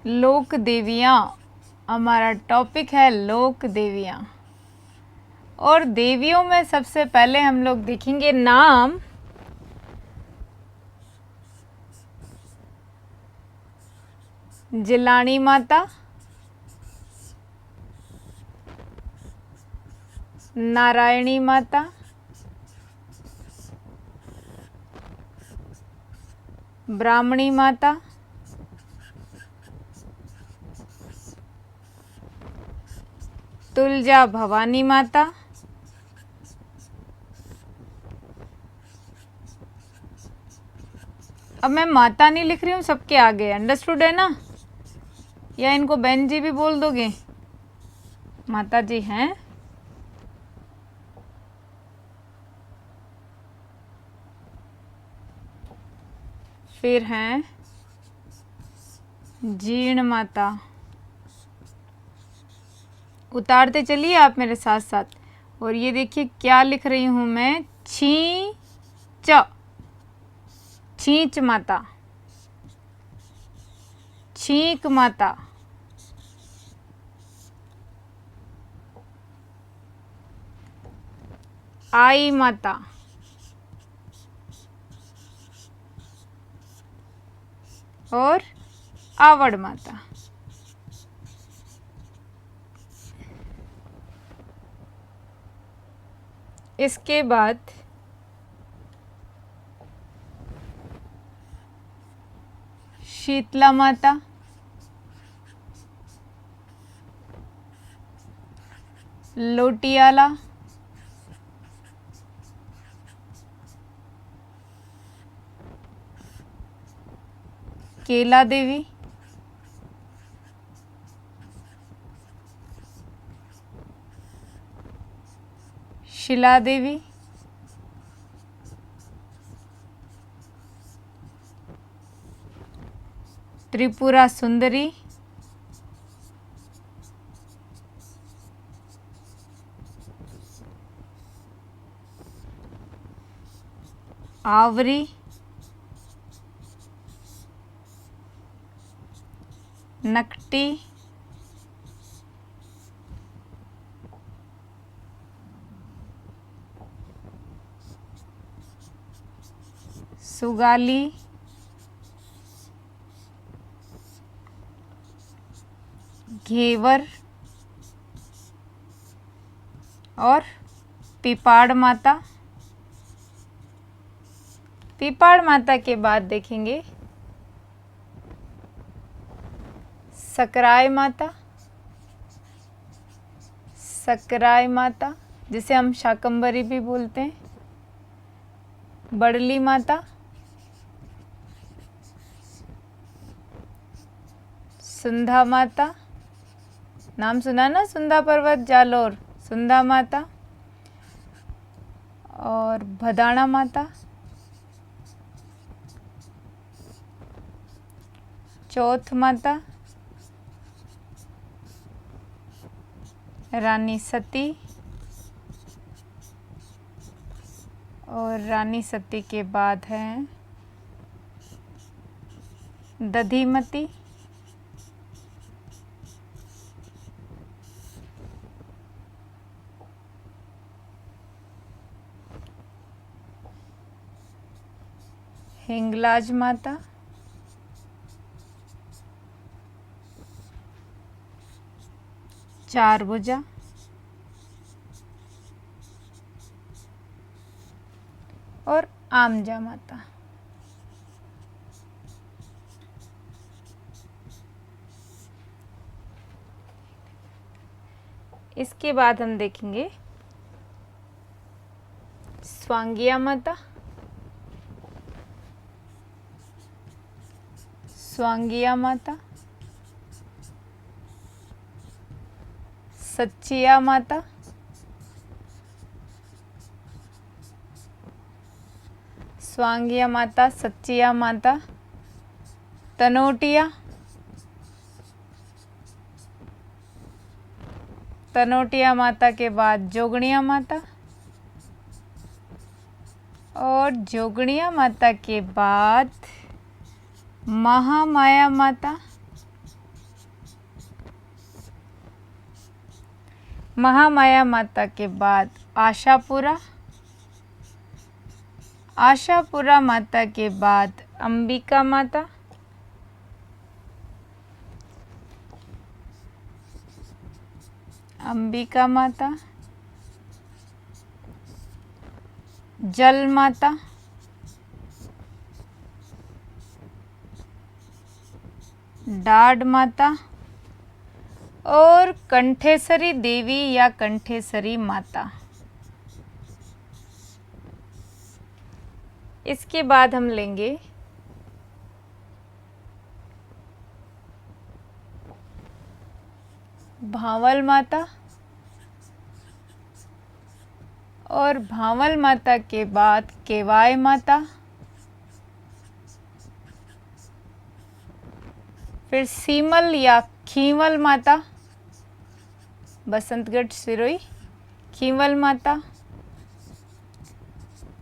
लोक देवियाँ, हमारा टॉपिक है लोक देवियाँ। और देवियों में सबसे पहले हम लोग देखेंगे नाम। जिलानी माता, नारायणी माता, ब्राह्मणी माता, तुलजा भवानी माता, अब मैं माता नहीं लिख रही हूँ, सबके आगे, अंडरस्टूड है ना? या इनको बहन जी भी बोल दोगे? माता जी हैं। फिर हैं जीर्ण माता। उतारते चलिए आप मेरे साथ साथ। और ये देखिए क्या लिख रही हूँ मैं, छींच माता, छींक माता, आई माता, और आवड़ माता। इसके बाद शीतला माता, लोटियाला, केला देवी, शिला देवी, त्रिपुरा सुंदरी, आवरी, नकटी, सुगाली, घेवर और पिपाड़ माता। पिपाड़ माता के बाद देखेंगे सकराय माता, सकराय माता जिसे हम शाकंभरी भी बोलते हैं, बड़ली माता, सुंधा माता, नाम सुना ना, सुंधा पर्वत जालोर, सुंधा माता, और भदाना माता, चौथ माता, रानी सती, और रानी सती के बाद है दधिमती, हिंगलाज माता, चारभुजा, और आमजा माता। इसके बाद हम देखेंगे स्वांगिया माता, स्वांगिया माता, सच्चिया माता, स्वांगिया माता, सच्चिया माता, तनोटिया, तनोटिया माता के बाद जोगणिया माता, और जोगणिया माता के बाद महामाया माता, महामाया माता के बाद आशापुरा, आशापुरा माता के बाद अंबिका माता, अंबिका माता, जल माता, डाड माता और कंठेश्वरी देवी या कंठेश्वरी माता। इसके बाद हम लेंगे भावल माता और भावल माता के बाद केवाय माता, फिर सीमल या खींवल माता, बसंतगढ़ सिरोही खींवल माता,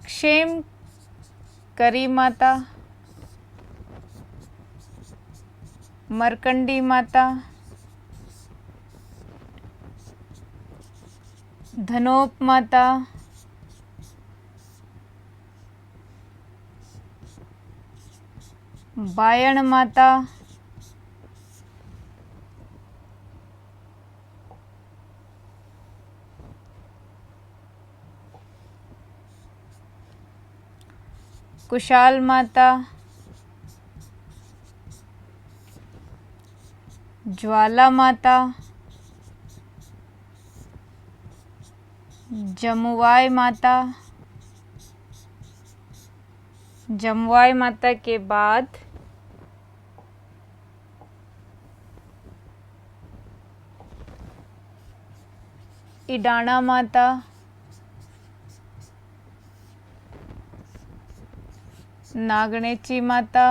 क्षेम करी माता, मरकंडी माता, धनोप माता, बायण माता, कुशाल माता, ज्वाला माता, जमुवाय माता, जमुवाय माता के बाद इडाना माता, नागणेची माता,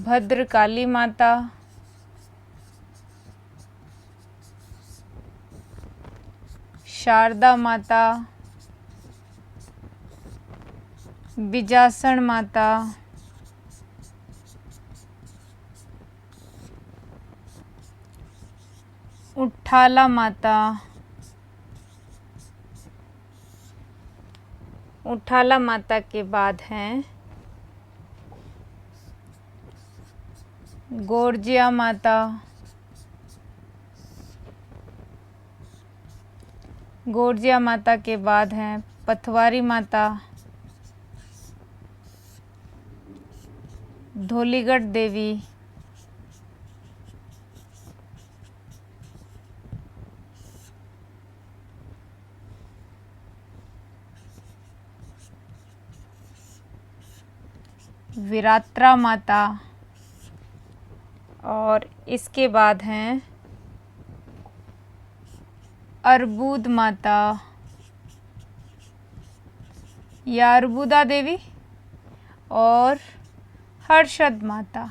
भद्रकाली माता, शारदा माता, बिजासन माता, उठाला माता, उठाला माता के बाद हैं गोरजिया माता, गोरजिया माता के बाद हैं पथवारी माता, धोलीगढ़ देवी, विरात्रा माता और इसके बाद हैं अर्बुद माता या अर्बुदा देवी और हर्षद माता।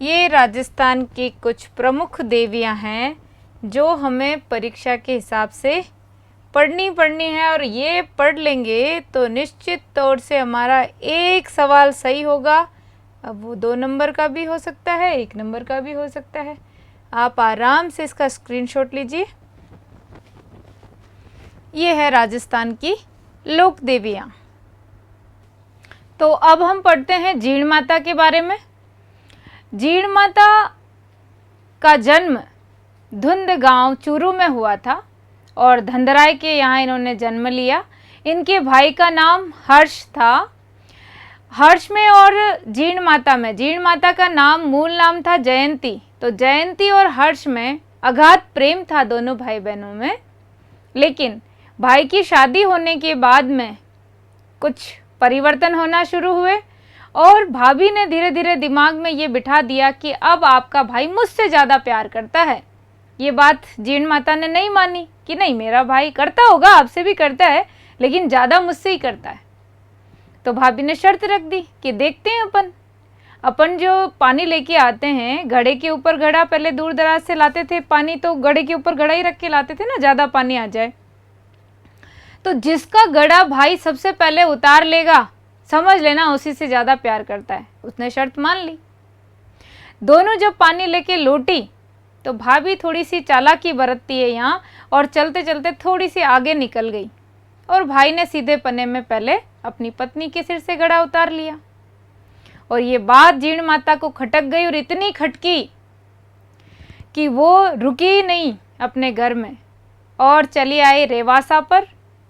ये राजस्थान की कुछ प्रमुख देवियां हैं जो हमें परीक्षा के हिसाब से पढ़नी है और ये पढ़ लेंगे तो निश्चित तौर से हमारा एक सवाल सही होगा। अब वो 2 नंबर का भी हो सकता है, 1 नंबर का भी हो सकता है। आप आराम से इसका स्क्रीनशॉट लीजिए। ये है राजस्थान की लोक देवियाँ। तो अब हम पढ़ते हैं जीण माता के बारे में। जीण माता का जन्म धुंध गांव चूरू में हुआ था और धंधराय के यहाँ इन्होंने जन्म लिया। इनके भाई का नाम हर्ष था। हर्ष में और जीण माता में, जीण माता का नाम मूल नाम था जयंती। तो जयंती और हर्ष में अगाध प्रेम था दोनों भाई बहनों में। लेकिन भाई की शादी होने के बाद में कुछ परिवर्तन होना शुरू हुए और भाभी ने धीरे धीरे दिमाग में ये बिठा दिया कि अब आपका भाई मुझसे ज़्यादा प्यार करता है। ये बात जीण माता ने नहीं मानी कि नहीं, मेरा भाई करता होगा, आपसे भी करता है, लेकिन ज़्यादा मुझसे ही करता है। तो भाभी ने शर्त रख दी कि देखते हैं अपन जो पानी लेके आते हैं, घड़े के ऊपर घड़ा, पहले दूर दराज से लाते थे पानी, तो घड़े के ऊपर घड़ा ही रख के लाते थे ना, ज़्यादा पानी आ जाए। तो जिसका घड़ा भाई सबसे पहले उतार लेगा, समझ लेना उसी से ज़्यादा प्यार करता है। उसने शर्त मान ली। दोनों जब पानी लेके लौटी तो भाभी थोड़ी सी चालाकी बरतती है यहाँ, और चलते चलते थोड़ी सी आगे निकल गई और भाई ने सीधे पन्ने में पहले अपनी पत्नी के सिर से घड़ा उतार लिया। और ये बात जीण माता को खटक गई, और इतनी खटकी कि वो रुकी ही नहीं अपने घर में और चली आई रेवासा पर,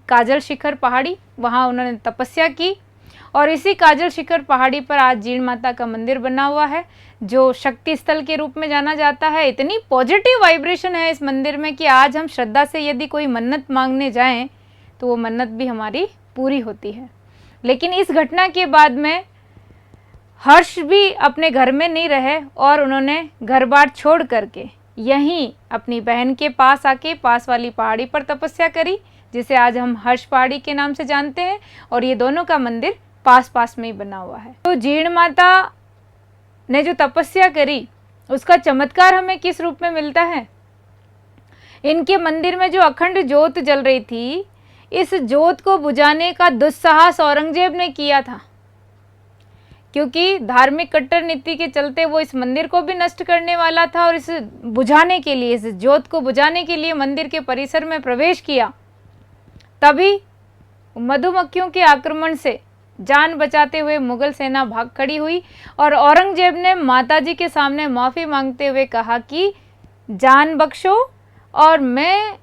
काजल शिखर पहाड़ी। वहाँ उन्होंने तपस्या की और इसी काजल शिखर पहाड़ी पर आज जीण माता का मंदिर बना हुआ है, जो शक्ति स्थल के रूप में जाना जाता है। इतनी पॉजिटिव वाइब्रेशन है इस मंदिर में कि आज हम श्रद्धा से यदि कोई मन्नत मांगने जाएं तो वो मन्नत भी हमारी पूरी होती है। लेकिन इस घटना के बाद में हर्ष भी अपने घर में नहीं रहे और उन्होंने घर बार छोड़ करके यहीं अपनी बहन के पास आके पास वाली पहाड़ी पर तपस्या करी, जिसे आज हम हर्ष पहाड़ी के नाम से जानते हैं। और ये दोनों का मंदिर पास पास में ही बना हुआ है। तो जीण माता ने जो तपस्या करी उसका चमत्कार हमें किस रूप में मिलता है? इनके मंदिर में जो अखंड ज्योत जल रही थी, इस ज्योत को बुझाने का दुस्साहस औरंगजेब ने किया था, क्योंकि धार्मिक कट्टर नीति के चलते वो इस मंदिर को भी नष्ट करने वाला था। और इस बुझाने के लिए, इस ज्योत को बुझाने के लिए मंदिर के परिसर में प्रवेश किया। तभी मधुमक्खियों के आक्रमण से जान बचाते हुए मुगल सेना भाग खड़ी हुई और औरंगजेब ने माताजी के सामने माफ़ी मांगते हुए कहा कि जान बख्शो और मैं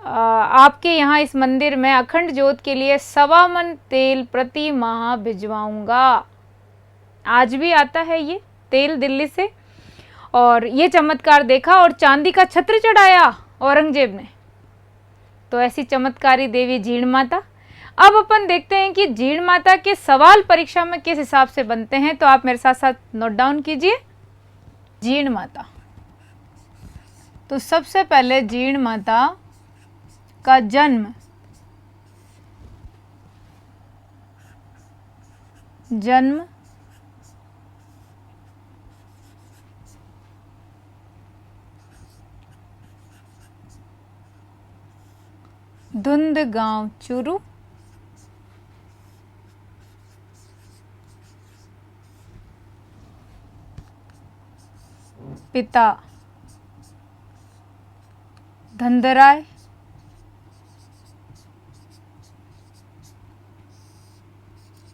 आपके यहाँ इस मंदिर में अखंड ज्योत के लिए 1.25 मन तेल प्रति माह भिजवाऊंगा। आज भी आता है ये तेल दिल्ली से। और ये चमत्कार देखा और चांदी का छत्र चढ़ाया औरंगजेब ने। तो ऐसी चमत्कारी देवी जीण माता। अब अपन देखते हैं कि जीण माता के सवाल परीक्षा में किस हिसाब से बनते हैं, तो आप मेरे साथ साथ नोट डाउन कीजिए। जीण माता, तो सबसे पहले जीण माता का जन्म धुंध गांव चूरू, पिता धनदराय,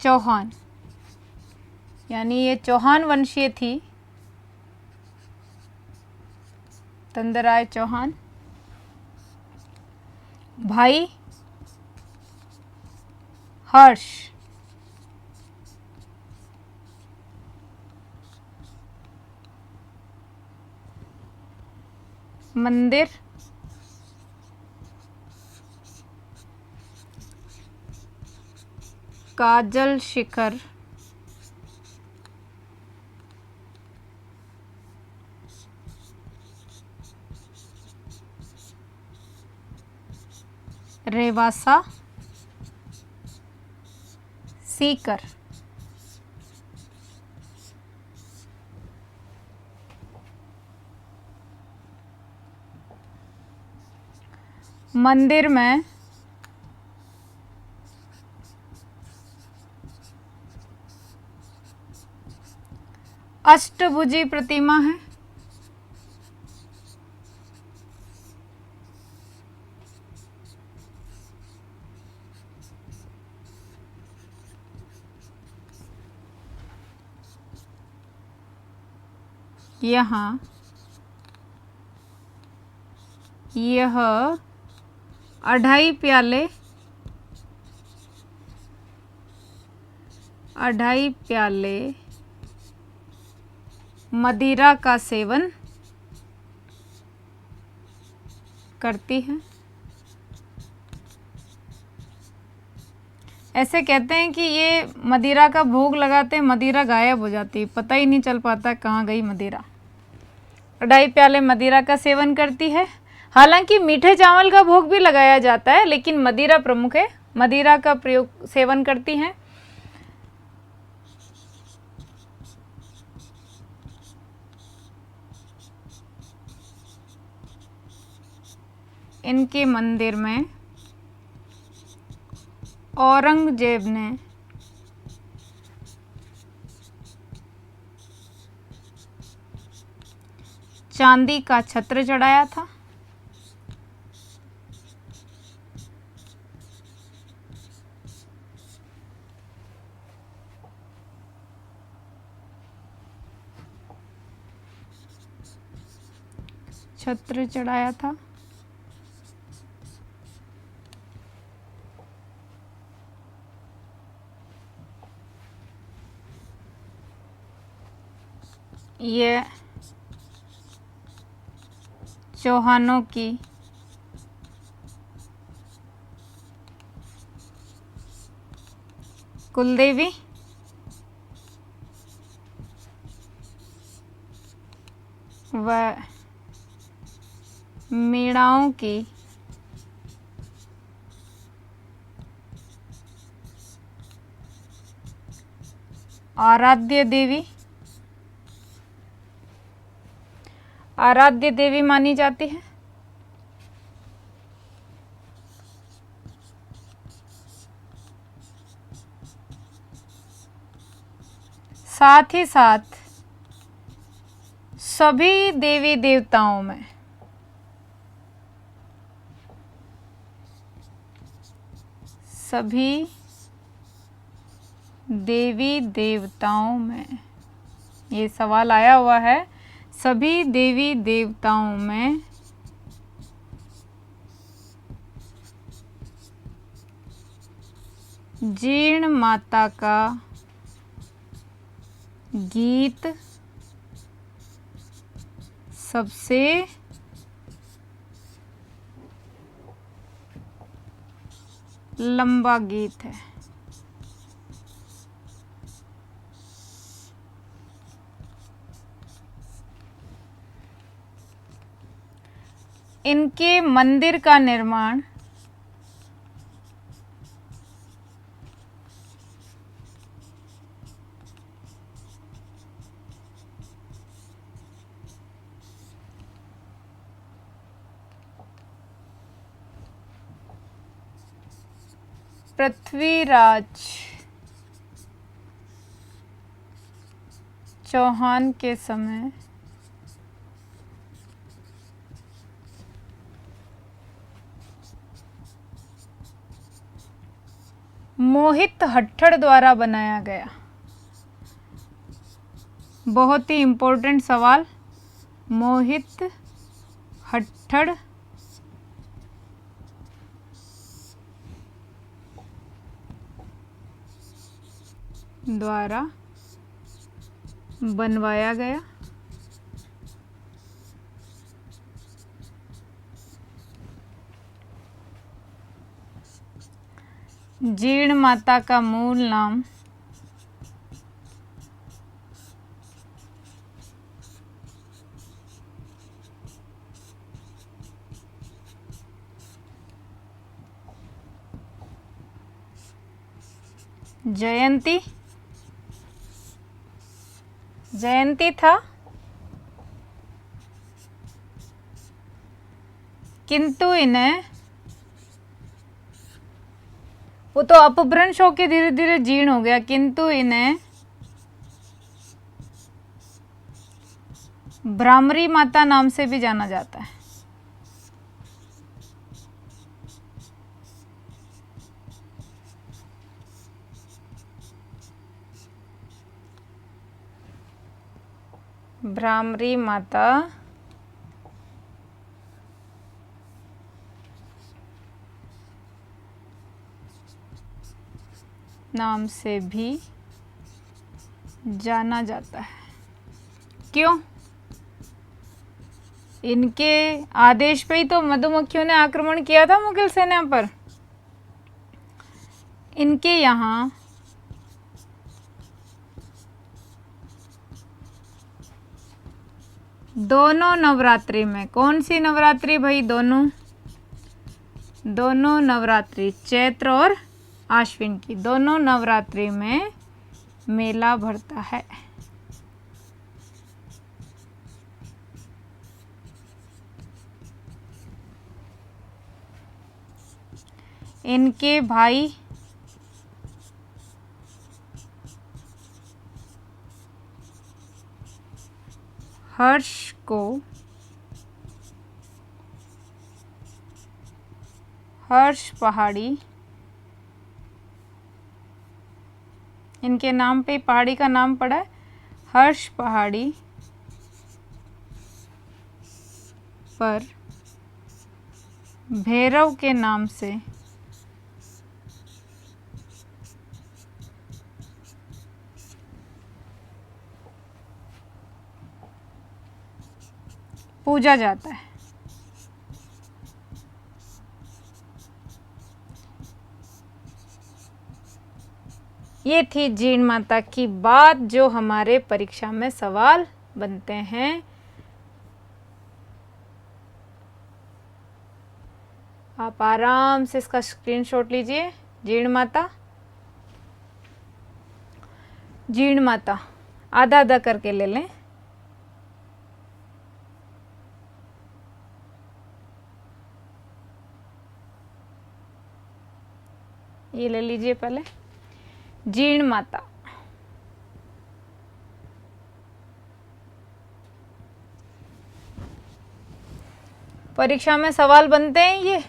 चौहान, यानी ये चौहान वंशीय थी, धनदराय चौहान। भाई हर्ष, मंदिर काजल शिखर, रेवासा, सीकर। मंदिर में अष्टभुजी प्रतिमा है। यहाँ यह 2.5 प्याले मदिरा का सेवन करती है। ऐसे कहते हैं कि ये मदिरा का भोग लगाते मदिरा गायब हो जाती, पता ही नहीं चल पाता कहाँ गई मदिरा। 2.5 प्याले मदिरा का सेवन करती है। हालांकि मीठे चावल का भोग भी लगाया जाता है, लेकिन मदिरा प्रमुख है, मदिरा का प्रयोग सेवन करती हैं। इनके मंदिर में औरंगजेब ने चांदी का छत्र चढ़ाया था। छत्र चढ़ाया था। ये चौहानों की कुलदेवी व मीणाओं की आराध्य देवी मानी जाती है। साथ ही साथ सभी देवी देवताओं में ये सवाल आया हुआ है, सभी देवी देवताओं में जीण माता का गीत सबसे लंबा गीत है। इनके मंदिर का निर्माण पृथ्वीराज चौहान के समय मोहित हट्टड़ द्वारा बनाया गया। बहुत ही इम्पोर्टेंट सवाल, मोहित हट्टड़ द्वारा बनवाया गया। जीण माता का मूल नाम जयंती था, किंतु इन्हें वो तो अपभ्रंश होके धीरे धीरे जीर्ण हो गया, किंतु इन्हें भ्रामरी माता नाम से भी जाना जाता है। भ्रामरी माता नाम से भी जाना जाता है। क्यों? इनके आदेश पे ही तो मधुमक्खियों ने आक्रमण किया था मुगल सेना पर। इनके यहाँ दोनों नवरात्रि में, कौन सी नवरात्रि भाई? दोनों नवरात्रि, चैत्र और आश्विन की दोनों नवरात्रि में मेला भरता है। इनके भाई हर्ष को हर्ष पहाड़ी, इनके नाम पे पहाड़ी का नाम पड़ा है हर्ष पहाड़ी पर भैरव के नाम से पूजा जाता है। ये थी जीण माता की बात जो हमारे परीक्षा में सवाल बनते हैं। आप आराम से इसका स्क्रीनशॉट लीजिए। जीण माता, जीण माता आधा आधा करके ले लें। ये ले लीजिए पहले जीण माता। परीक्षा में सवाल बनते हैं ये।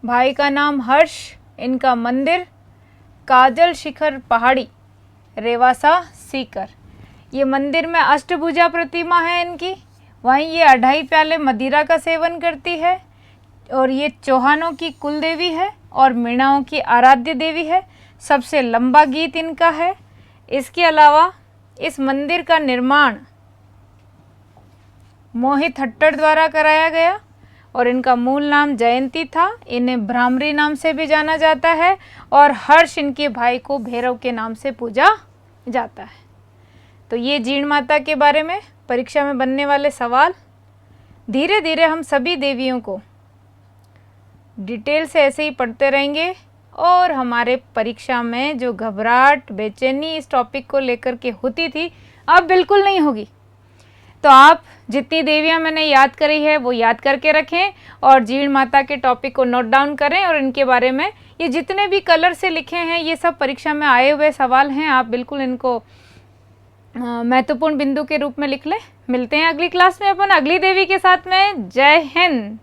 भाई का नाम हर्ष, इनका मंदिर काजल शिखर पहाड़ी, रेवासा सीकर। ये मंदिर में अष्टभुजा प्रतिमा है इनकी। वहीं ये 2.5 प्याले मदिरा का सेवन करती है और ये चौहानों की कुल देवी है और मीणाओं की आराध्य देवी है। सबसे लंबा गीत इनका है। इसके अलावा इस मंदिर का निर्माण मोहित हट्टर द्वारा कराया गया और इनका मूल नाम जयंती था। इन्हें भ्रामरी नाम से भी जाना जाता है और हर्ष इनके भाई को भैरव के नाम से पूजा जाता है। तो ये जीण माता के बारे में परीक्षा में बनने वाले सवाल। धीरे धीरे हम सभी देवियों को डिटेल से ऐसे ही पढ़ते रहेंगे और हमारे परीक्षा में जो घबराहट बेचैनी इस टॉपिक को लेकर के होती थी अब बिल्कुल नहीं होगी। तो आप जितनी देवियां मैंने याद करी है वो याद करके रखें और जीण माता के टॉपिक को नोट डाउन करें और इनके बारे में ये जितने भी कलर से लिखे हैं ये सब परीक्षा में आए हुए सवाल हैं। आप बिल्कुल इनको महत्वपूर्ण बिंदु के रूप में लिख लें। मिलते हैं अगली क्लास में अपन अगली देवी के साथ में। जय हिंद।